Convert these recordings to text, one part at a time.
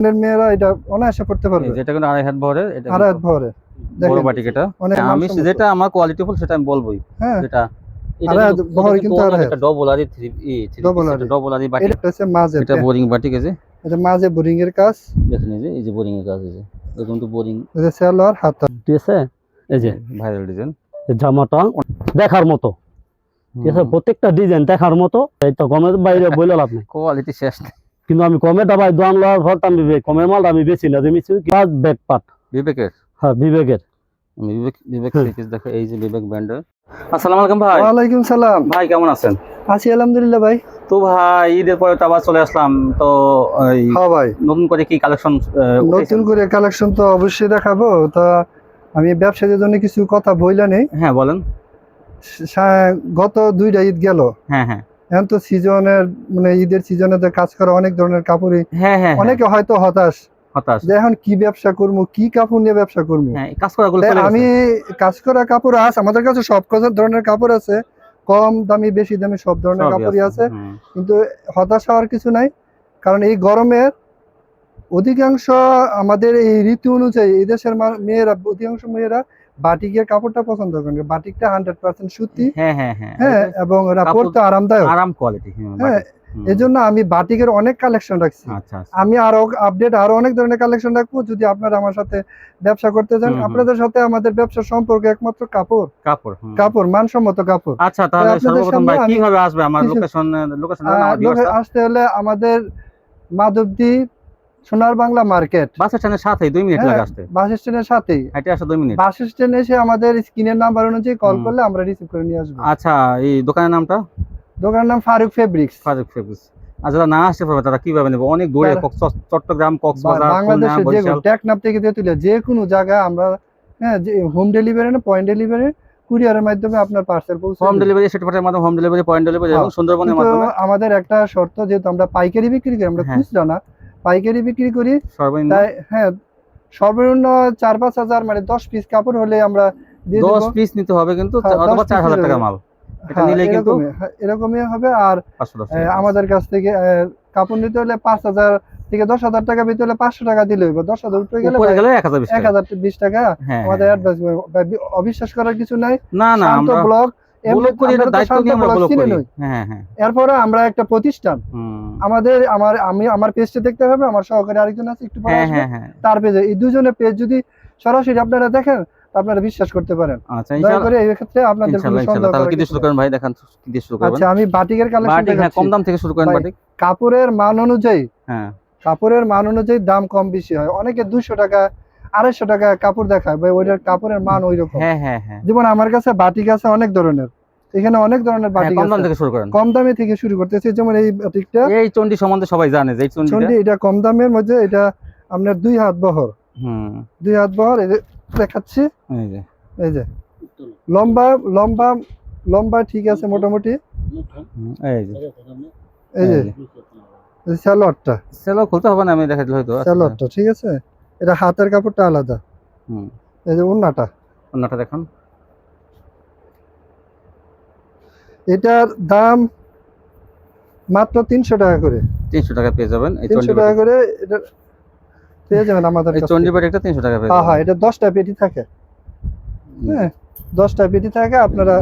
মেয়েরা এটা অনায়াসে পড়তে পারবে। যেটা কিন্তু আড়াই হাত বহরের, এটা আড়াই হাত বহরের বড় বাটিক। এটা আমি যেটা আমার কোয়ালিটি ফুল সেটা আমি বলবোই। হ্যাঁ, যেটা আড়াই হাত বহর কিন্তু আড়াই হাত। ডবল আরি 3 ডবল আরি বাটিক। এটা হচ্ছে মাঝে, এটা বোরিং বাটিক। এই যে এটা মাঝে বোরিং এর কাজ দেখেন, এই যে বোরিং এর কাজ। এই যে এরকম তো বোরিং, এই যে সালোয়ার হাতা, ঠিক আছে। এই যে ভাইরাল ডিজাইন, জামাটা দেখার মতো, ঠিক আছে। প্রত্যেকটা ডিজাইন দেখার মতো। এই তো কমের বাইরে বলে লাভ নেই, কোয়ালিটি শেষ নেই। কিন্তু আমি কমের দাবাই দোয়ান লওয়ার পর আমি কমের মাল আমি বেশি না, যে মিছি কাজ ব্যাক পার্ট বিবেকের। হ্যাঁ, বিবেকের। বিবেক সিরিজ দেখো। এই যে বিবেক ব্র্যান্ডের। আসসালামু আলাইকুম ভাই। ওয়ালাইকুম সালাম ভাই, কেমন আছেন? আছি আলহামদুলিল্লাহ ভাই। তো ভাই, ঈদের পরে তো আবার চলে আসলাম। তো হ্যাঁ ভাই, নতুন করে কি কালেকশন? নতুন করে কালেকশন তো অবশ্যই দেখাবো। তা আমি ব্যবসায়ীদের জন্য কিছু কথা বইলা নেই। হ্যাঁ বলেন। গত 2টা ঈদ গেল। হ্যাঁ হ্যাঁ, এখন তো সিজনের মানে ঈদের সিজনে কাজ করা অনেক ধরনের কাপড়ই। হ্যাঁ হ্যাঁ, অনেকে হয়তো হতাশ যে এখন কি ব্যবসা করবো, কি কাপড় নিয়ে ব্যবসা করবো। কাজ করা আমি কাজ করা কাপড় আছে আমাদের কাছে, সব ধরনের কাপড় আছে, কম দামি বেশি দামি সব ধরনের কাপড়ই আছে। কিন্তু হতাশ হওয়ার কিছু নাই, কারণ এই গরমের অধিকাংশ আমাদের এই ঋতু অনুযায়ী এই দেশের মেয়েরা, অধিকাংশ মেয়েরা বাটিকের কাপড়টা পছন্দ করেন। বাটিকটা 100% সুতি। হ্যাঁ হ্যাঁ হ্যাঁ, হ্যাঁ, এবং পরতে আরামদায়ক, আরাম কোয়ালিটি। হ্যাঁ, এই জন্য আমি বাটিকের অনেক কালেকশন রাখছি। আমি আরো আপডেট আরো অনেক ধরনের কালেকশন রাখবো। যদি আপনারা আমার সাথে ব্যবসা করতে চান, আপনাদের সাথে আমাদের ব্যবসার সম্পর্ক একমাত্র কাপড়, কাপড় মানসম্মত কাপড়। আচ্ছা, তাহলে সর্বপ্রথম ভাই কিভাবে আসবে? আমার লোকেশন আসতে হলে আমাদের মাধবদী সোনার বাংলা মার্কেট, বাস স্ট্যান্ডের সাথেই 2 মিনিট লাগে আসতে। বাস স্ট্যান্ডের সাথেই হেঁটে আসা 2 মিনিট। বাস স্ট্যান্ডে এসে আমাদের স্ক্রিনের নাম্বার অনুযায়ী কল করলে আমরা রিসিভ করে নিয়ে আসবো। আচ্ছা, এই দোকানের নামটা? দোকানের নাম ফারুক ফেব্রিক্স। ফারুক ফেব্রিক্স। আর যারা না আসতে পারবে তারা কিভাবে নেবে? অনেক দূরে, চট্টগ্রাম, কক্সবাজার, বাংলাদেশের যে কোনো টেকনাফ থেকে তেতুলিয়া যে কোনো জায়গায় আমরা, হ্যাঁ, যে হোম ডেলিভারি না পয়েন্ট ডেলিভারি, কুরিয়ারের মাধ্যমে আপনার পার্সেল পৌঁছে। হোম ডেলিভারি, সেটার মাধ্যমে হোম ডেলিভারি, পয়েন্ট ডেলিভারি এবং সুন্দরবনের মাধ্যমে। আমাদের একটা শর্ত, যেহেতু আমরা পাইকারি বিক্রি করি, আমরা খুচরা না পাইকারি বিক্রি করি, তাই হ্যাঁ সর্বনিম্ন 4-5 হাজার, মানে 10 পিস কাপড় হলে আমরা 10 পিস নিতে হবে, কিন্তু অথবা 4000 টাকা মাল এটা নিলে কিন্তু এরকমই হবে। আর আমাদের কাছ থেকে কাপড় নিতে হলে 5000 থেকে 10,000 টাকা ভিতরে হলে 500 টাকা দিলে হইব। 10,000 উপরে গেলে 1020 টাকা আমাদের অ্যাডভান্স। অবিশ্বাস করার কিছু নাই। না না, আমরা ব্লগ এরপরে আমরা একটা প্রতিষ্ঠান, আমার পেজটা দেখতে হবে, আমার সহকারী আরেকজন আছে, একটু পরে আসবে, তার পেজে। এই দুজনের পেজ যদি সরাসরি আপনারা দেখেন আপনারা বিশ্বাস করতে পারেন। আচ্ছা, দয়া করে এই ক্ষেত্রে আপনাদের কোনো সন্দেহ করার কি দিয়ে শুরু করেন ভাই? দেখান কি দিয়ে শুরু করেন। আচ্ছা, আমি বাটিকের কালেকশন দেখাচ্ছি। কম দাম থেকে শুরু করেন বাটিক। কাপড়ের মান অনুযায়ী, কাপড়ের মান অনুযায়ী দাম কম বেশি হয়। অনেকে 200 টাকা 250 টাকা কাপড় দেখায় ভাই, ওইটার কাপড়ের মান ওইরকম। যেমন আমার কাছে বাটিক আছে অনেক ধরনের, এখানে অনেক ধরনের বাটিক আছে। কম দাম থেকে শুরু করেন। কম দামে থেকে শুরু করতেছি। যেমন এই বাটিকটা, এই চন্ডি সম্বন্ধে সবাই জানে যে এই চন্ডি, এটা কম দামের মধ্যে। এটা আপনার 2 হাত বহর, 2 হাত বহর। এই যে দেখাচ্ছি, এই যে লম্বা লম্বা লম্বা, ঠিক আছে মোটামুটি। এই যে এই যে সালোয়ারটা, সালোয়ার খুলতে হবে না, আমি দেখাইতে হয়তো। সালোয়ারটা ঠিক আছে, এটা হাতের কাপড়টা আলাদা। এই যে ওন্নাটা দেখুন। এটার দাম মাত্র 300 টাকা করে। 300 টাকা পেয়ে যাবেন। 300 টাকা করে এটা পেয়ে যাবেন আমাদের কাছে। চন্ডি বাটিকটা 300 টাকা পেয়ে যাবেন। হ্যাঁ, এটা 10টা পেটি থাকে। হ্যাঁ, 10টা পেটি থাকে। আপনারা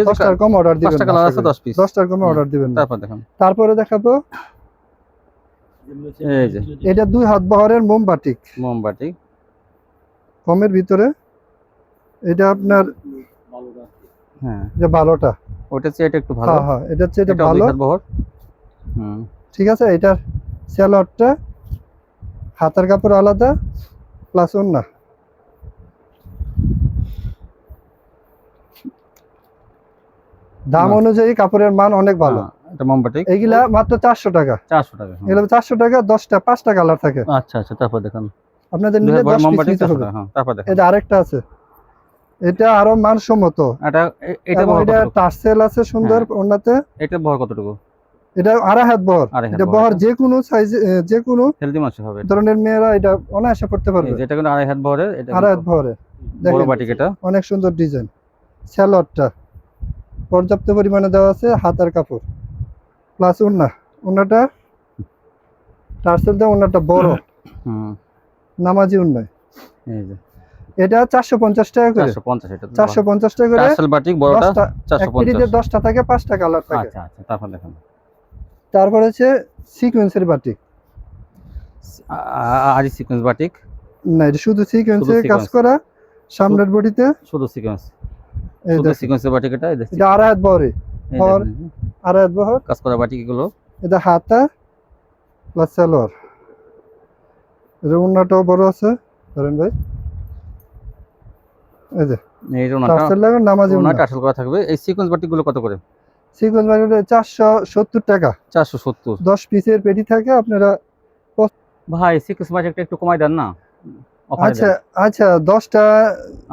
10টার কম অর্ডার দিবেন। 10টা কালার আছে, 10 পিস। 10টার কম অর্ডার দিবেন। তারপর দেখুন, তারপরে দেখাবো এই যে এটা 2 হাত বহরের মোম বাটিক, কমের ভিতরে। এটা আপনার যে ভালোটা, ওটা চেয়ে এটা একটু ভালো। হ্যাঁ, এটা চেয়ে এটা ভালো। ঠিক আছে। এটার সালোয়ারটা হাতের কাপড় আলাদা, প্লাস ওন্না। দাম অনুযায়ী কাপড়ের মান অনেক ভালো। এটা মোমবাটিক, এইগুলা মাত্র 400 টাকা। 400 টাকা। এগুলো 400 টাকা, 10টা 5টা কালার থাকে। আচ্ছা আচ্ছা, তারপর দেখুন আপনাদের নিলে 10 পিস নিতে হবে। তারপর দেখুন, এটা আরেকটা আছে, এটা আরো মানসম্মত। এটা টার্সেল আছে সুন্দর ওন্নাতে। এটা বহর কতটুকু? এটা আড়াই হাত বহর। এটা বহর যে কোনো সাইজ, যে কোনো হেলদি মাছ হবে ধরনের মেয়েরা এটা অনায়াসে পড়তে পারবে। যেটা কিন্তু আড়াই হাত বহরের, এটা আড়াই হাত বহরের বড় বাটিক। এটা অনেক সুন্দর ডিজাইন। সালোয়ারটা পর্যাপ্ত পরিমাণে দেওয়া আছে, হাতের কাপড় প্লাস ওন্নাটা টার্সেল দেওয়া, ওন্নাটা বড়। নামাজি উন্নয়। এই যে এটা 450 টাকা করে। 450 এটা 450 টাকা করে। টাসেল বাটিক বড়টা 450। 10টা থাকে 5টা কালার থাকে। আচ্ছা আচ্ছা, তারপর দেখেন তারপর হচ্ছে সিকোয়েন্সের বাটিক। আরি সিকোয়েন্স বাটিক না, এটা শুধু সিকোয়েন্সে কাজ সিকোয়েন্স। করা, সামনের বডিতে শুধু সিকোয়েন্স, এই শুধু দেখেন। সিকোয়েন্সের বাটিক এটা। এটা আড়াই হাত বহরে, এই বহর দেখেন, আড়াই হাত বহর। কাজ করা বাটিক এগুলো। এটা হাতা প্লাস সালোয়ার। এটা উন্নাটাও বড় আছে ধরেন ভাই, এই যে এই যে ওনাটা টার্সেল লাগানো নামাজি উন্না। টাসেল করা থাকবে। এই সিকোয়েন্স বাটিক গুলো কত করে? সিকোয়েন্স বাটিক 470 টাকা। 470। 10 পিসের পেটি থাকে। আপনারা ভাই সিকোয়েন্স বাটিকটা একটু কমাই দেন না, অফারে আচ্ছা দেন। আচ্ছা 10টা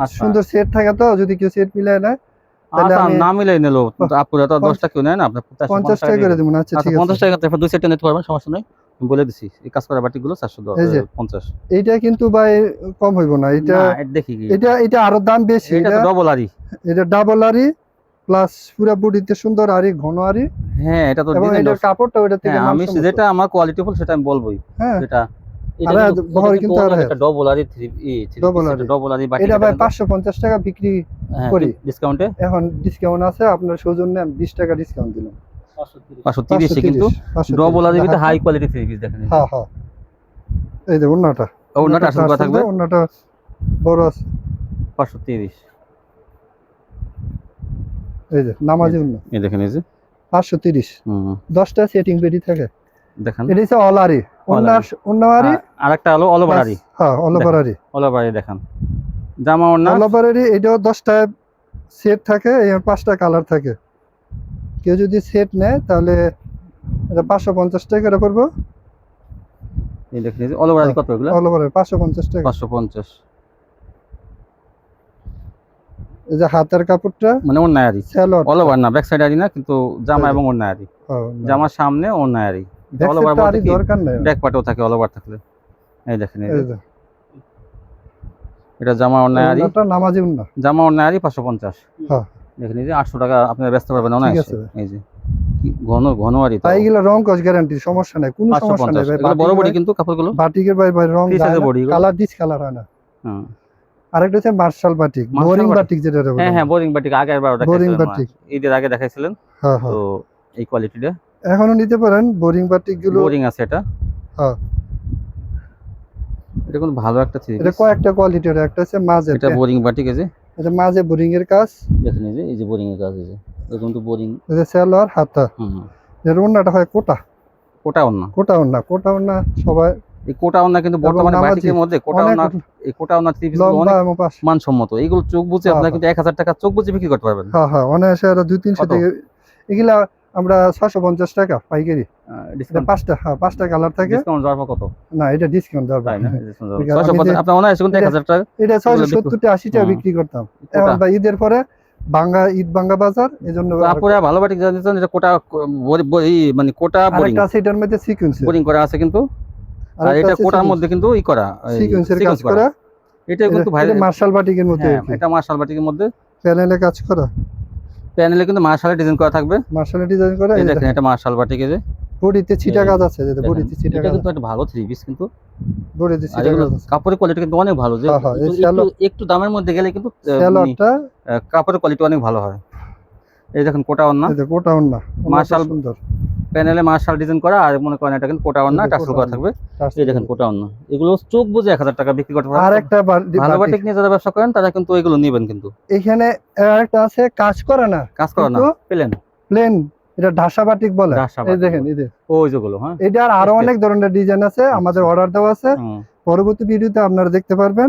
আচ্ছা সুন্দর সেট থাকে, তো যদি কেউ সেট মিলায় না তাহলে আচ্ছা, আমি না মিলাই নিলো আপুরা তো 10টা কেউ নেয় না, আপনার 50 টাকা করে দেবো না। আচ্ছা ঠিক আছে। 50 টাকা তারপর দুই সেটটা নিতে পারবেন, সমস্যা নাই। আমি বলে দিছি এই কাজ করা বাটিক গুলো এই যে 450। এইটা কিন্তু ভাই কম হইব না। এটা না এটা দেখি কি, এটা আরো দাম বেশি। এটা তো ডবল আরি। এটা ডাবল আরি প্লাস পুরো বডিতে সুন্দর আরি, ঘন আরি, হ্যাঁ এটা তো এবং ডিজাইন। এটার কাপড়টা ওটা থেকে হ্যাঁ আমি মানসম্মত। যেটা আমার কোয়ালিটি ফুল সেটা আমি বলবোই। হ্যাঁ যেটা এটা আরে কিন্তু বহর কিন্তু আরে এটা ডবল আরি 3 Double আরি। ডবল আরি বাটিক। এটা ভাই 550 টাকা বিক্রি করি। ডিসকাউন্টে এখন ডিসকাউন্ট আছে, আপনার সৌজন্যে আমি 20 টাকা ডিসকাউন্ট দিলাম। 530 কিন্তু 530 ডবল আরি ভিতরে হাই কোয়ালিটি 3 পিস দেখেন। হ্যাঁ হ্যাঁ, এই যে উন্নাটা, ওনাটা আসল কথা থাকবে। উন্নাটা বড় আছে। 530। এই যে নামাজি উন্না এই দেখেন, এই যে 530। 10টা সেটিং পেটি থাকে। দেখেন এটা হচ্ছে অল আরি, উন্না আরি। আরেকটা হলো অল ওভার আরি। হ্যাঁ অল ওভার আরি। অল ওভার আরি দেখেন, জামা ওন্না অল ওভার আরি। এটাও 10টা সেট থাকে, এর 5টা কালার থাকে। কেউ যদি সেট নেয় তাহলে এটা 550 টাকা করে পড়বো। এই দেখেন, এই যে অল ওভার আরি কত এগুলো? অল ওভার 550 টাকা। 550 এই যে হাতের কাপড়টা মানে ওন্না আরি, সালোয়ার অল ওভার না, ব্যাক সাইড আরি না, কিন্তু জামা এবং ওন্না আরি। জামার সামনে ওন্না আরি। অল ওভার বলতে কি দরকার নাই। ব্যাক পার্টও থাকে অল ওভার থাকলে। এই দেখেন, এই এই যে যে এটা জামা ওন্না আরি। উন্নাটা নামাজি উন্না। জামা ওন্না আরি 550। হ্যাঁ দেখেন, এই যে 800 টাকা আপনারা ব্যস্ত পারবেন না। ঠিক আছে। এই যে কি ঘন ঘন আরি তো। ভাই এগুলো রং কস গ্যারান্টি, সমস্যা নাই, কোনো সমস্যা নাই 550 ভাই। এগুলো বড় বডি কিন্তু কাপড়গুলো। বাটিকের ভাই রং Free size এর body এগুলো। কালার ডিস কালার হয় না। হ্যাঁ আরেকটা হচ্ছে marshal batik, marshal boring batik. Batik যেটা বলে। হ্যাঁ হ্যাঁ বোরিং বাটিক আগের বার বোরিং দেখাইছিলেন, বাটিক ঈদের আগে দেখাইছিলেন। হ্যাঁ হ্যাঁ, তো এই কোয়ালিটিটা এখনো নিতে পারেন বোরিং বাটিক গুলো। বোরিং আছে এটা। হ্যাঁ এটা কিন্তু ভালো একটা থ্রি এটা পিস। কয়েকটা কোয়ালিটির, একটা আছে মাঝে, এটা বোরিং বাটিক। এই যে এটা মাঝে বোরিং এর কাজ। দেখেন, এই যে বোরিং এর কাজ। এই যে এরকম তো বোরিং। এটা সালোয়ার হাতা। এর ওন্নাটা হয় কোটা। কোটা ওন্না, কোটা ওন্না, কোটা ওন্না সবাই। এই কোটা ওন্না কিন্তু বর্তমানে নামাজি বাটিকের মধ্যে কোটা অনেক ওন্না, এই কোটা ওন্না থ্রি পিস লম্বা অনেক এবং পাশ। মানসম্মত। এইগুলো চোখ বুঝে আপনারা কিন্তু 1000 টাকা চোখ বুঝে বিক্রি করতে পারবেন। হ্যাঁ হ্যাঁ, অনায়াসে আরো 200-300 কত? টাকা। এগুলা আমরা 650 টাকা পাইকারি। এটা ডিসকাউন্ট 5টা কালার থাকে। ডিসকাউন্ট যাওয়ার পর কত? না এটা ডিসকাউন্ট দেওয়া তাই না? ঠিক আছে, 650 আপনার অনায়াসে কিন্তু 1000 টাকা। এটা এগুলো 670-80 টাকা হুম। বিক্রি করতাম। কোটা। এখন ভাই ঈদের পরে ঈদ ভাঙ্গা বাজার, এজন্য তারপরে ভালো বাটিক জানেন এটা কোটা মানে কোটা বোরিং। আরেকটা আছে এটার মধ্যে সিকোয়েন্স। বোরিং করা আছে কিন্তু, আর এটা কোটার মধ্যে কিন্তু ই করা সিকোয়েন্সের কাজ করা। এটা কিন্তু ভাই এটা মার্শাল বাটিকের মধ্যে, হ্যাঁ, এটা মার্শাল বাটিকের মধ্যে প্যানেলে কাজ করা। প্যানেলে কিন্তু মার্শালের ডিজাইন করা থাকবে। মার্শাল ডিজাইন করা। এই দেখেন, এটা মার্শাল বাটিক। এই যে বডিতে ছিটা কাজ আছে, যেটা দেখেন, বডিতে ছিটা এটা কাজ কিন্তু একটা ভালো থ্রি পিস কিন্তু। বডিতে আর ছিটা এগুলো কাজ আছে। কাপড়ের কোয়ালিটি কিন্তু অনেক ভালো। যে হ্যাঁ, হ্যাঁ, এই একটু দামের মধ্যে গেলে কিন্তু সালোয়ারটা কাপড়ের কোয়ালিটি অনেক ভালো হয়। এই দেখেন কোটা ওন্না, এই যে কোটা ওন্না, মার্শাল সুন্দর। প্যানেলে মার্শাল ডিজাইন করা, আর মনে করেন এটা কিন্তু কোটা ওন্না এই যে টাসেল কোটা করা ওন্না। থাকবে। এই দেখেন কোটা ওন্না, এগুলো চোখ বুঝে 1000 টাকা বিক্রি করতে আর পারবেন। একটা ভালো বাটিক নিয়ে যারা ব্যবসা করেন তারা কিন্তু এগুলো নেবেন কিন্তু। এখানে আরেকটা আছে কাজ করা না, কাজ করা না, পেলেন প্লেন, এটা ঢাসা বাটিক বলে। ঢাসা এই বাটিক দেখেন, বলে। এই যে ওই যেগুলো, হ্যাঁ এটার আরো অনেক ধরনের ডিজাইন আছে, আমাদের অর্ডার দেওয়া আছে। হুম। পরবর্তী ভিডিওতে আপনারা দেখতে পারবেন।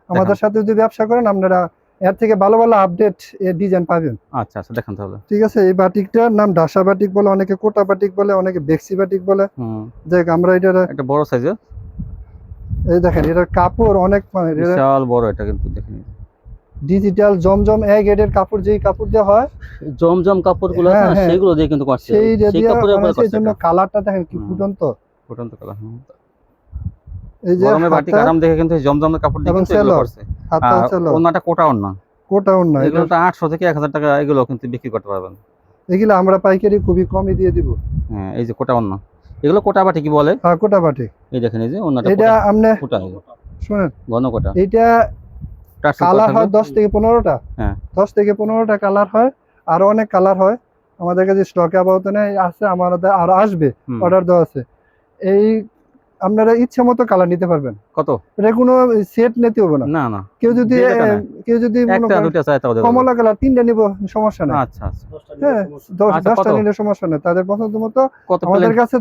আমাদের সাথে যদি ব্যবসা করেন আপনারা এর থেকে ভালো ভালো আপডেট এর ডিজাইন পাবেন। আচ্ছা আচ্ছা, দেখেন তাহলে। ঠিক আছে, এই বাটিকটার নাম ঢাসা বাটিক বলে, অনেকে কোটা বাটিক বলে, অনেকে বেক্সি বাটিক বলে। দেখ আমরা এটার এটা বড় সাইজের। এই দেখেন, এটার কাপড় অনেক বিশাল বড় এটা কিন্তু। দেখেন ডিজিটাল জমজম এক এর কাপড়, যেই কাপড় দেওয়া হয় জমজম কাপড়গুলো আছে না, হ্যাঁ, সেগুলো দিয়ে কিন্তু করছে। সেই সেই কাপড়ের উপরে সেই জন্য করছে কালারটা দেখেন কি ফুটন্ত। ফুটন্ত কালার। এই যে গরমে বাটিক হাতা আরাম দেখে কিন্তু এই জমজমের কাপড় দিয়ে এবং কিন্তু এগুলো সেলোয়ার, করছে। হাতা আর সেলোয়ার, ওন্নাটা কোটা ওন্না, কোটা ওন্না। এগুলো তো 800 থেকে 1000 টাকা এগুলো কিন্তু বিক্রি করতে পারবেন। এগুলো আমরা পাইকারি খুবই কমই দিয়ে দিব। হ্যাঁ, এই যে কোটা ওন্না, এগুলো কোটা বাটি কি বলে? হ্যাঁ, কোটা বাটি। এই দেখেন এই যে ওন্নাটা এটা আপনি কোটা শুনেন, ঘন কোটা। এটা কালার হয় 10 থেকে 15টা। হ্যাঁ 10 থেকে 15টা কালার হয়, আরো অনেক কালার হয়। আমাদের কাছে স্টকে আপাতত নেই, আছে আমাদের আরো আসবে, অর্ডার দেওয়া আছে। এই আপনারা ইচ্ছে মতো কালার নিতে পারবেন। কত? এটা কোনো সেট নিতে হবে না। না না, কেউ যদি মনে একটা করেন দুটো চাই তাও দেব। কমলা কালার 3টা নিব, সমস্যা নাই। আচ্ছা আচ্ছা। হ্যাঁ, আচ্ছা, 10টা কত? নিলে সমস্যা নেই, তাদের পছন্দ মতো। কত আমাদের কাছে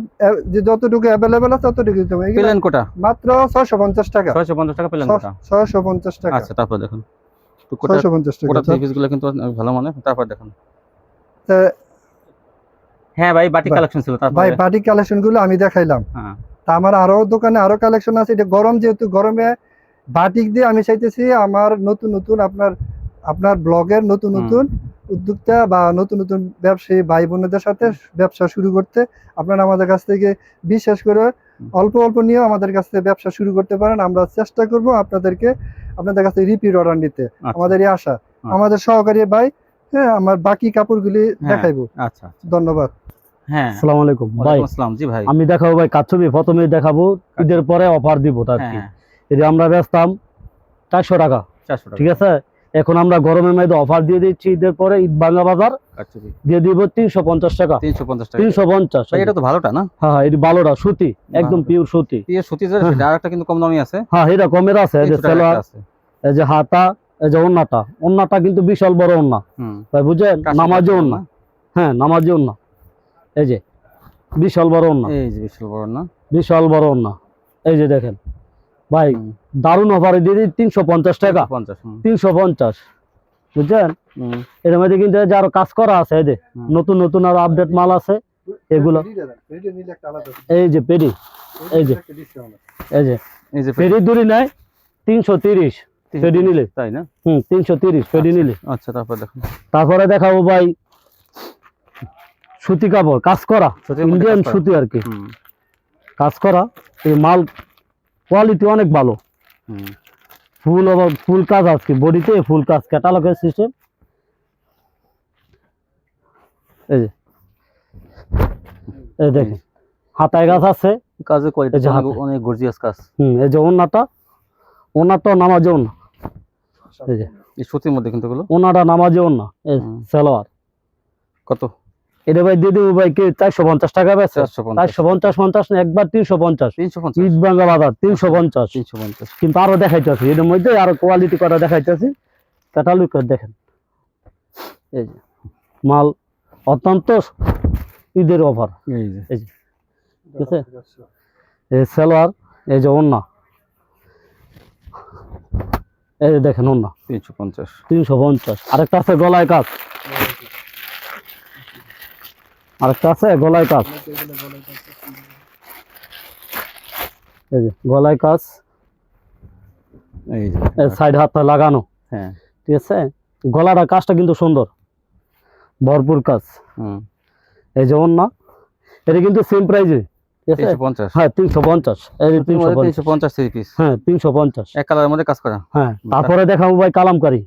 যে যতটুকু অ্যাভেলেবেল আছে ততটুকু দিতে হবে। এগুলা প্লেন কোটা? মাত্র 650 টাকা। 650 টাকা প্লেন কোটা। 650 টাকা। আচ্ছা, তারপর দেখুন তো কোটা 650 টাকা। কোটা থ্রি পিস গুলো কিন্তু অনেক ভালো মানে। তারপর দেখুন, তা হ্যাঁ ভাই বাটিক কালেকশন ছিল। তারপর ভাই বাটিক কালেকশন গুলো আমি দেখাইলাম। হ্যাঁ তা আমার আরো দোকানে আরো কালেকশন আছে। এটা গরম, যেহেতু গরমে বাটিক দিয়ে আমি চাইতেছি আমার নতুন নতুন আপনার ব্লগের নতুন নতুন উদ্যোক্তা বা নতুন নতুন ব্যবসায়ী ভাই বোনেদের সাথে ব্যবসা শুরু করতে। আপনারা আমাদের কাছ থেকে বিশেষ করে অল্প অল্প নিয়েও আমাদের কাছ থেকে ব্যবসা শুরু করতে পারেন। আমরা চেষ্টা করব আপনাদের কাছ থেকে রিপিট অর্ডার নিতে। আমাদের এই আশা। আমাদের সহকারী ভাই, হ্যাঁ, আমার বাকি কাপড়গুলি দেখাইবো। আচ্ছা ধন্যবাদ। হ্যাঁ, আসসালামু আলাইকুম ভাই। ওয়ালাইকুম আসসালাম। জি ভাই, আমি দেখাবো ভাই কাচ্ছবি, প্রথমে দেখাবো ঈদের পরে অফার দিব তার কি। হ্যাঁ এটা আমরা বেচতাম 400 টাকা, 400 টাকা। ঠিক আছে। এখন আমরা গরমের মধ্যে অফার দিয়ে দিচ্ছি, ঈদের পরে ঈদ ভাঙা বাজার কাটছবি দিয়ে দিব 350 টাকা। 350 টাকা। 350। ভাই এটা তো ভালোটা না? হ্যাঁ হ্যাঁ, এটা ভালোটা সুতি, একদম পিওর সুতি। এই সুতি যে সেটা আরেকটা কিন্তু কম দামি আছে। হ্যাঁ, এটা কমের আছে। এই যে 300 টাকা সালোয়ার, আছে। এই যে হাতা, এই যে ওন্নাটা কিন্তু বিশাল বড় ওন্না ভাই, বুঝছেন? নামাজি ওন্না। হ্যাঁ, নামাজি ওন্না। এই যে বিশাল বড় ওন্না, এই যে বিশাল বড় না, বিশাল বড় ওন্না। এই যে দেখেন ভাই, দারুণ অফারে দিয়ে দিই 350 টাকা। 350, বুঝছেন? এর মধ্যে কিন্তু এই যে আরো কাজ করা আছে, এই যে নতুন নতুন আরো আপডেট মাল আছে এগুলো। এই যে পেডি, এই যে এই যে পেডি দূরি নাই 330 পেডি নিলে, তাই না? 330 পেডি নিলে। আচ্ছা, তারপর দেখুন। তারপরে দেখাবো ভাই সুতি কাপড়, কাজ করা ইন্ডিয়ান সুতি আর কি, কাজ করা। এই মাল কোয়ালিটি অনেক ভালো। ফুল কাজ আছে বডিতে, ফুল কাজ, ক্যাটালগের সিস্টেম। এই যে এই দেখেন হাতায় কাজ আছে, কাজের কোয়ালিটি অনেক গর্জিয়াস কাজ। এই যে ওন্নাটা নামাজি ওন্না। এই যে এই সুতির মধ্যে কিন্তু এগুলো ওন্নাটা নামাজি ওন্না। এই সালোয়ার কত? এটা ভাই দিয়ে দেবো ভাই কি 450 টাকা বেচে। 450 50 না, একবার 350। 350 ঈদ ভাঙা বাজার 350। কিন্তু আরো দেখাইতেছি, এর মধ্যে আরো কোয়ালিটি করা দেখাইতেছি। ক্যাটালগ করে দেখেন, এই যে মাল অত্যন্ত ঈদের অফার। এই যে ঠিক আছে, এই সালোয়ার, এই যে ওন্না, এই যে দেখেন ওন্না 350। আরেকটা আছে গলায় কাজ, আরেকটা আছে গলায় কাজ। এই যে গলায় কাজ, এই যে সাইড হাতটা লাগানো। হ্যাঁ, ঠিক আছে, গলাটা কাজটা কিন্তু সুন্দর, ভরপুর কাজ। এই যে ওন্না, এটা কিন্তু সেম প্রাইসে। ঠিক আছে, 350। হ্যাঁ 350। এই যে 350 থ্রি পিস। হ্যাঁ 350 এক কালারের মধ্যে কাজ করা। হ্যাঁ, তারপরে দেখাবো ভাই কালামকারী।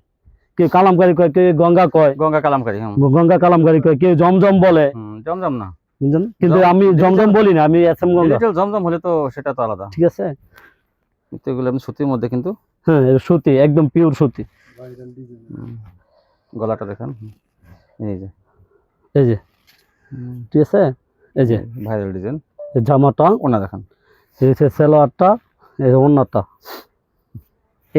কে কালামকারী কয়, কে গঙ্গা কয়, গঙ্গা কালামকারী। গঙ্গা কালামকারী কয়, কে জমজম বলে। জমজম না, বুঝলেন? কিন্তু আমি জমজম বলি না, আমি এসএম গঙ্গা। ডিজিটাল জমজম হলে তো সেটা তো আলাদা। ঠিক আছে, কিন্তু এগুলো আমি সুতির মধ্যে কিন্তু। হ্যাঁ সুতি, একদম পিওর সুতি। গলাটা দেখেন, এই যে এই যে ঠিক আছে, এই যে ভাইরাল ডিজাইন। জামাটা ওনা দেখেন, এই যে সালোয়ারটা, এই যে ওন্নাটা।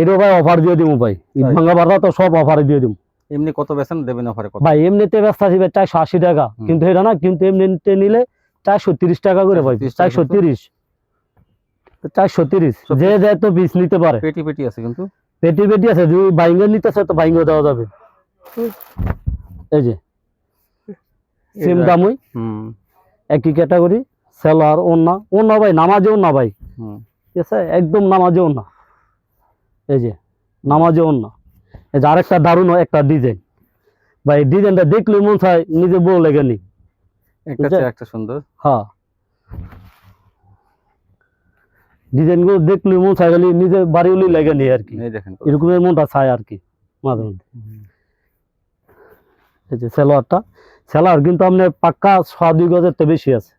এরও ভাই অফার দিয়ে দিব ভাই, ঈদ ভাঙা বাজার তো সব অফারে দিয়ে দিব। এমনি কত বেচেন, দেবেন অফারে কত? ভাই এমনিতে ব্যস্ত আছি ভাই 480 টাকা, কিন্তু এটা না, কিন্তু এমনিতে নিলে 430 টাকা করে ভাই। 430 যে যায় তো পিস নিতে পারে। পেটি পেটি আছে কিন্তু, পেটি আছে, যদি বাইঙ্গা নিতে চায় তো বাইঙ্গা দেওয়া যাবে। এই যে সেম দামই, একই ক্যাটাগরি। সালোয়ার, ওন্না ভাই নামাজে ওন্না ভাই। ঠিক আছে, একদম নামাজে ওন্না। এই যে নামাজে ওন্না। এই যে আরেকটা দারুণ একটা ডিজাইন ভাই, ডিজাইনটা দেখলে মন চায় নিজে বউ লেগে নি। একটা সুন্দর। হ্যাঁ, ডিজাইন গুলো দেখলে মন চায় গেলে নিজে বাড়ি উলি লেগে নি আর কি। এরকমের মনটা চায় আর কি মাঝে মধ্যে। এই যে সালোয়ারটা, সালোয়ার কিন্তু আপনার পাক্কা 2 গজের তো বেশি আছে।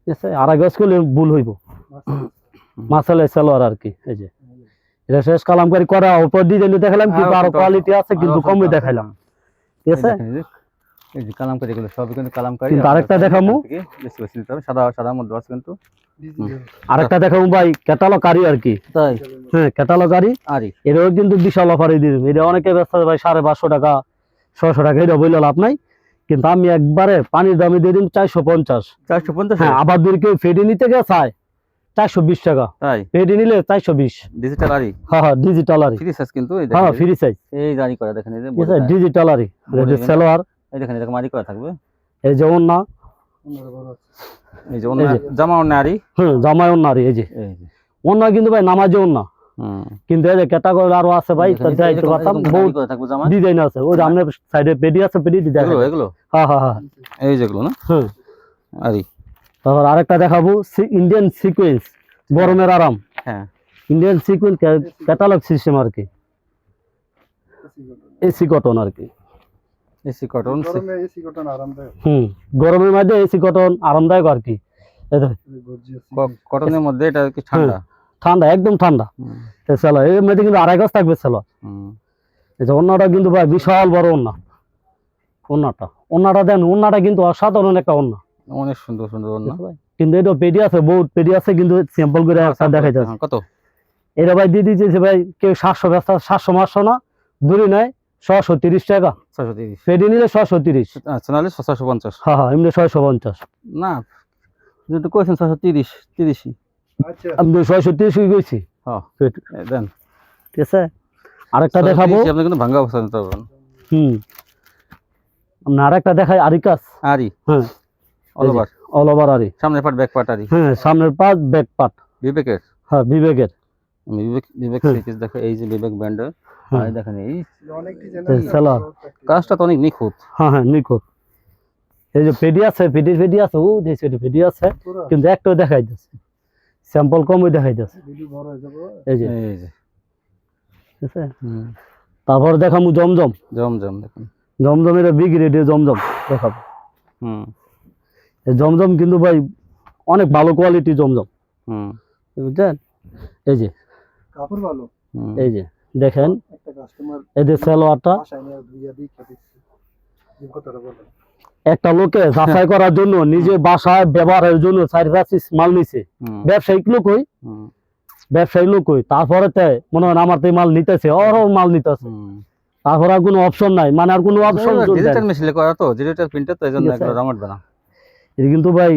ঠিক আছে, আড়াই গজ করলে ভুল হইব, মাসালে সালোয়ার আর কি। এই যে এটা শেষ কালামকারী করা, অল্প ডিজাইন দেখালাম, কিন্তু আরো কোয়ালিটি আছে, কিন্তু কমই দেখাইলাম। ঠিক আছে, এই যে কালামকারী গুলো সবই কিন্তু কালামকারী। কিন্তু আরেকটা দেখামু, বেশি বেশি নিতে হবে, সাদা সাদা মধ্যে আছে কিন্তু। আরেকটা দেখামু ভাই, ক্যাটালগারি আর কি। তাই হ্যাঁ, ক্যাটালগারি আরি এটাও কিন্তু বিশাল অফারে দিয়ে দেবে। এটা অনেকে ব্যস্ত আছে ভাই 550 টাকা 600 টাকা, এটা বললে লাভ নাই, কিন্তু আমি একবারে পানির দামে দিয়ে দিন 450। 450। হ্যাঁ, আবার যদি কেউ ফেডি নিতে গিয়ে চায় 420 টাকা, তাই ফেডি নিলে 420। ডিজিটাল আরি, হ্যাঁ হ্যাঁ, ডিজিটাল আরি। ফ্রি সাইজ কিন্তু এই হ্যাঁ, দেখেন, ফ্রি সাইজ। এই জারি করা দেখেন, এই যে ঠিক আছে, ডিজিটাল আরি। এই যে সালোয়ার, এই দেখেন এরকম আরি করা থাকবে। এই যে ওন্না, এই যে ওন্না, জামা ওন্না আরি। জামাই ওন্না আরি। এই যে ওন্না কিন্তু ভাই নামাজে ওন্না, কিন্তু এই যে ক্যাটাগরি আরো আছে ভাই, দেখাইতে পারতাম, বহুত ডিজাইন আছে। ওই যে আপনার সাইডে পেডি আছে, পেডি দেখাই এগুলো। হ্যাঁ হ্যাঁ হ্যাঁ, এই যেগুলো না হ্যাঁ। আরি। তারপর আরেকটা দেখাবো, ইন্ডিয়ান সিকোয়েন্স, গরমের আরাম। হ্যাঁ, ইন্ডিয়ান সিকোয়েন্স ক্যাটালগ সিস্টেম আর কি, এসি কটন আর কি। এসি কটন, গরমে এসি কটন আরামদায়ক। গরমের মধ্যে এসি কটন আরামদায়ক আর কি। এই দেখো, কটনের মধ্যে এটা কি ঠান্ডা, ঠান্ডা, একদম ঠান্ডা। সেলো এর মধ্যে কিন্তু আড়াই গজ থাকবে সেলো। এই যে ওন্নাটা কিন্তু ভাই বিশাল বড় ওন্না, ওন্নাটা দেন, ওন্নাটা কিন্তু অসাধারণ একটা ওন্না, অনেক সুন্দর সুন্দর ওন্না। কিন্তু এটা পেডি আছে, বহুত পেডি আছে, কিন্তু স্যাম্পল করে একটা দেখাই যাচ্ছে। কত এটা ভাই দিয়ে দিয়েছে ভাই, কেউ 700 ব্যস্ত, 700 না, দূরে নাই 630 টাকা। 630 পেডি নিলে 630। আচ্ছা, নাহলে 650। হ্যাঁ হ্যাঁ, এমনি 650 না, যেটা কইছেন 630 30ই। আচ্ছা, আমি 630 কইছি। হ্যাঁ দেন, ঠিক আছে, আরেকটা দেখাবো। আপনি কিন্তু ভাঙা অবস্থা নিতে পারবেন। আমি আরেকটা দেখাই, আরিকাস। আরি, হ্যাঁ, অল ওভার, অল ওভার আরি। সামনের পার্ট ব্যাক পার্ট আরি। হ্যাঁ, সামনের পাশ ব্যাক পার্ট বিবেকের। হ্যাঁ, বিবেকের। বিবেক সিরিজ দেখো, এই যে বিবেক ব্র্যান্ডের। আর দেখেন এই অনেক ডিজাইন সেলার, কাজটা তো অনেক নিখুঁত। হ্যাঁ হ্যাঁ, নিখুঁত। এই যে পেডি আছে, পেডি আছে, ও দেখছি পেডি আছে, কিন্তু একটাও দেখাই যাচ্ছে, স্যাম্পল কমই দেখাই যাচ্ছে। এই যে ঠিক আছে। তারপর দেখামু জমজম। জমজম দেখুন, জমজমের বিগ রেটে জমজম দেখাবো। এই জমজম কিন্তু ভাই অনেক ভালো কোয়ালিটি জমজম, বুঝছেন। এই যে কাপড় ভালো। এই যে দেখেন, একটা কাস্টমার এই যে সালোয়ারটা আশায় নিয়ে দুইয়া দিই দিচ্ছি, এই কথাটা বলে। একটা লোকে যাচাই করার জন্য, নিজে বাসায় ব্যবহারের জন্য 4-5 মাল নিছে, ব্যবসায়িক লোকই, ব্যবসায়ী লোকই। তারপরে মনে হয় আমার তো মাল নিতেছে, ওর মাল নিতেছে, তারপর আর কোনো অপশন নাই, মানে আর কোনো অপশন। ডিজিটাল মেশিনে করা তো, ডিজিটাল প্রিন্টার, তো এজন্য এগুলো রং উঠবে না। এটা কিন্তু ভাই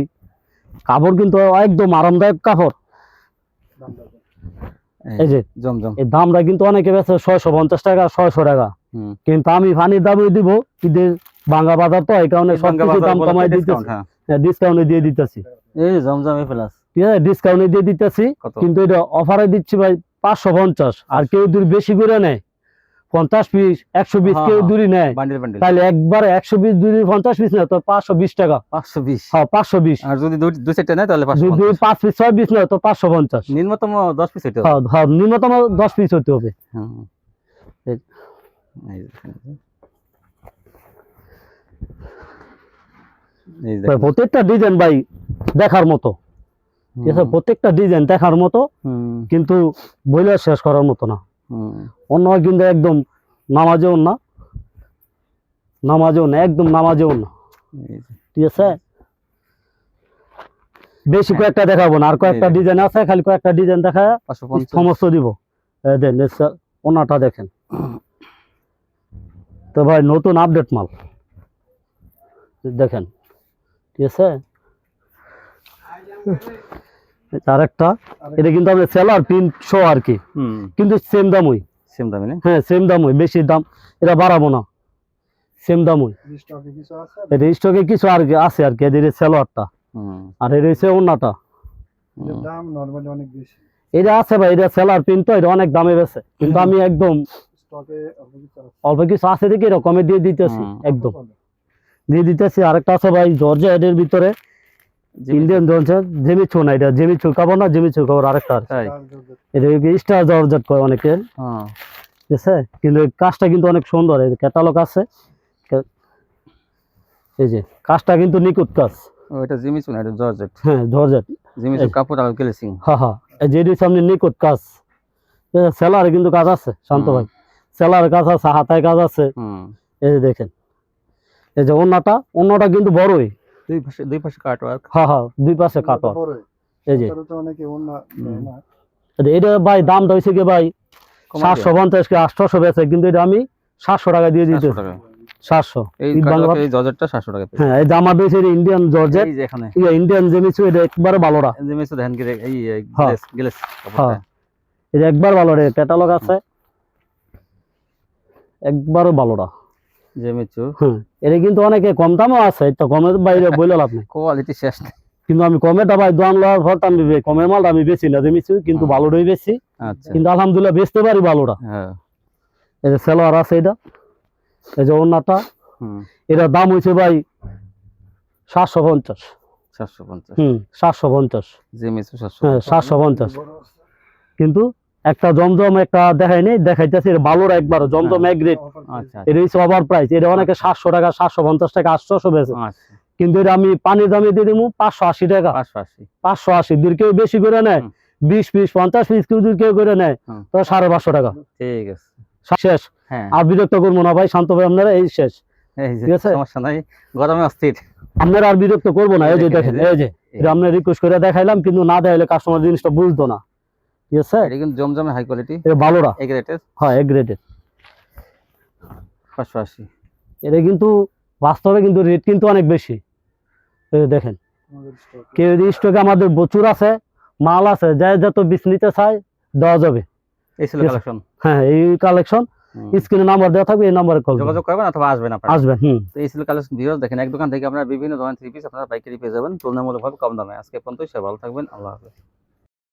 কাপড় কিন্তু একদম আরামদায়ক কাপড়। এই যে জমজম, এই দামটা কিন্তু অনেকে বেচে 650 টাকা 600 টাকা, কিন্তু আমি পানির দামে দিব, কিন্তু বাংলা বাজার তো এই কারণে সবকিছু দাম কমাই দিতেছি, ডিসকাউন্টে দিয়ে দিতেছি। এই জমজম প্লাস, ঠিক আছে, ডিসকাউন্টে দিয়ে দিতেছি, কিন্তু এটা অফারে দিচ্ছি ভাই 550। আর কেউ যদি বেশি করে নেয় 50 পিস 120, কেউ দূরি নেয় তাহলে একবারে 120 দূরি 50 পিস নেয় তো 520 টাকা। 520, হ্যাঁ 520। আর যদি দুই সেটটা নেয় তাহলে 5 পিস 6 পিস নেয় তো 550। নিম্নতম 10 পিস হইতে হবে। হ্যাঁ হ্যাঁ, নিম্নতম 10 পিস হতে হবে। প্রত্যেকটা ডিজাইন ভাই দেখার মতো, ঠিক আছে, প্রত্যেকটা ডিজাইন দেখার মতো, কিন্তু বইলে শেষ করার মতো না। অন্য কিন্তু একদম নামাজেও না, একদম নামাজেও না, ঠিক আছে। বেশি কয়েকটা দেখাবো না, আর কয়েকটা ডিজাইন আছে, খালি কয়েকটা ডিজাইন দেখা সমস্ত দিব। দেন ওনাটা দেখেন তো ভাই, নতুন আপডেট মাল দেখেন, ঠিক আছে। আরেকটা, এটা কিন্তু আমাদের সেলার প্রিন্ট শো আর কি, কিন্তু সেম দামই, হ্যাঁ সেম দামই, বেশি দাম এটা বাড়াবো না, সেম দামই। এটা স্টকে কিছু আর কি আছে আর কি, এদের সেলোয়ারটা, আর এটা হচ্ছে ওন্নাটা, দাম নরমালি অনেক বেশি। এটা আছে ভাই, এটা সেলার প্রিন্ট তো, এটা অনেক দামে বেচে, কিন্তু আমি একদম স্টকে অল্প কিছু আছে দেখি এরকমে দিয়ে দিতেছি, একদম দিয়ে দিতেছি। আরেকটা আছে ভাই জর্জেট এর ভিতরে, ইন্ডিয়ান জর্জেট, জেমিচু না, এটা জেমিচু কাপড় না, জেমিচু কাপড়। আরেকটা এটা স্টার জর্জেট কয় অনেকে, ঠিক আছে, কিন্তু কাজটা কিন্তু অনেক সুন্দর, এই ক্যাটালগ আছে, এই যে কাজটা কিন্তু নিখুঁত কাজ। ওইটা জিমিচু না, এটা জর্জেট। হ্যাঁ জর্জেট। জিমিচু কাপড় আর গ্লেসিং। হ্যাঁ হ্যাঁ, এই যে এটির সামনে নিখুঁত কাজ, সেলারে কিন্তু কাজ আছে শান্ত ভাই, সেলারে কাজ আছে, হাতায় কাজ আছে। এই যে দেখেন, এই যে ওন্নাটা কিন্তু বড়ই, দুই পাশে কাট ওয়ার্ক। হ্যাঁ হ্যাঁ, দুই পাশে কাট ওয়ার্ক। এই যে অনেকে ওন্না নেয় না। এটা ভাই দামটা হয়েছে কি ভাই 750 কি 800 বেচে, কিন্তু এটা আমি 700 টাকা দিয়ে দিতে। 700 এই কাটওয়ার্ক, এই জর্জেটটা 700 টাকা। হ্যাঁ, এই জামা বেচে ইন্ডিয়ান জর্জেট, এই যে এখানে ইন্ডিয়ান জিমিচু, এটা একবারে ভালোটা। জিমিচু দেখেন কি এই গ্লেস কাপড়টা, হ্যাঁ এটা একবার ভালো রে, ক্যাটালগ আছে একবারে ভালোটা জিমিচু। হ্যাঁ, এটা কিন্তু অনেকে কম দামও আছে, তো কমের বাইরে বলে লাভ নেই, কোয়ালিটি শেষ নেই। কিন্তু আমি কমেটা ভাই দোকান লওয়ার পর আমি কমের মালটা আমি বেশি না জিমিচু, কিন্তু ভালোটাই বেশি। আচ্ছা, কিন্তু আলহামদুলিল্লাহ বেচতে পারি ভালোটা। হ্যাঁ, এই যে সেলোয়ার আছে, এটা এই যে ওন্নাটা, এটা দাম হয়েছে ভাই 750। 750। 750 জিমিচু 700। হ্যাঁ 750। কিন্তু একটা জমজম একটা দেখাইনি, দেখাইতেছে ভালোরা একবার জমজম এক রেট। আচ্ছা, এটা হচ্ছে ওভার প্রাইস, এটা অনেকে 700 টাকা 750 টাকা 800 বেচে, আচ্ছা, কিন্তু এটা আমি পানির দামে দিয়ে দিব 580 টাকা। 580। 580 দূর কেউ বেশি করে নেয়, 20 পিস 50 পিস কেউ দূর কেউ করে নেয়, তো 550 টাকা। ঠিক আছে, শেষ। হ্যাঁ, আর বিরক্ত করবো না ভাই, শান্ত ভাই আপনারা, এই শেষ, এই যে ঠিক আছে? সমস্যা নাই, গরমে অস্থির। আপনারা আর বিরক্ত করবো না। এই যে দেখেন, এই যে এটা আমরা রিকোয়েস্ট করে দেখাইলাম, কিন্তু না দেখাইলে কাস্টমার জিনিসটা বুঝতো না, ঠিক আছে? এটা কিন্তু জমজমে হাই কোয়ালিটি, এটা ভালোটা, এই গ্রেটের। হ্যাঁ এ গ্রেডের। 580। এটা কিন্তু বাস্তবে কিন্তু রেট কিন্তু অনেক বেশি। এই যে দেখেন, কেউ যদি স্টকে আমাদের প্রচুর আছে, মাল আছে, যাই যত বিষ নিতে চায় দেওয়া যাবে। এই ছিল কালেকশন। হ্যাঁ এই কালেকশন, স্ক্রিনে নাম্বার দেওয়া থাকবে, এই নাম্বারে কল যোগাযোগ করবেন অথবা আসবেন আপনারা। আসবেন। তো এই ছিল কালেকশন ভিউয়ার্স, দেখেন এক দোকান থেকে আপনারা বিভিন্ন ধরনের থ্রি পিস আপনারা পাইকারি পেয়ে যাবেন তুলনামূলকভাবে কম দামে। আজকে পর্যন্ত সবাই ভালো থাকবেন, আল্লাহ হাফেজ।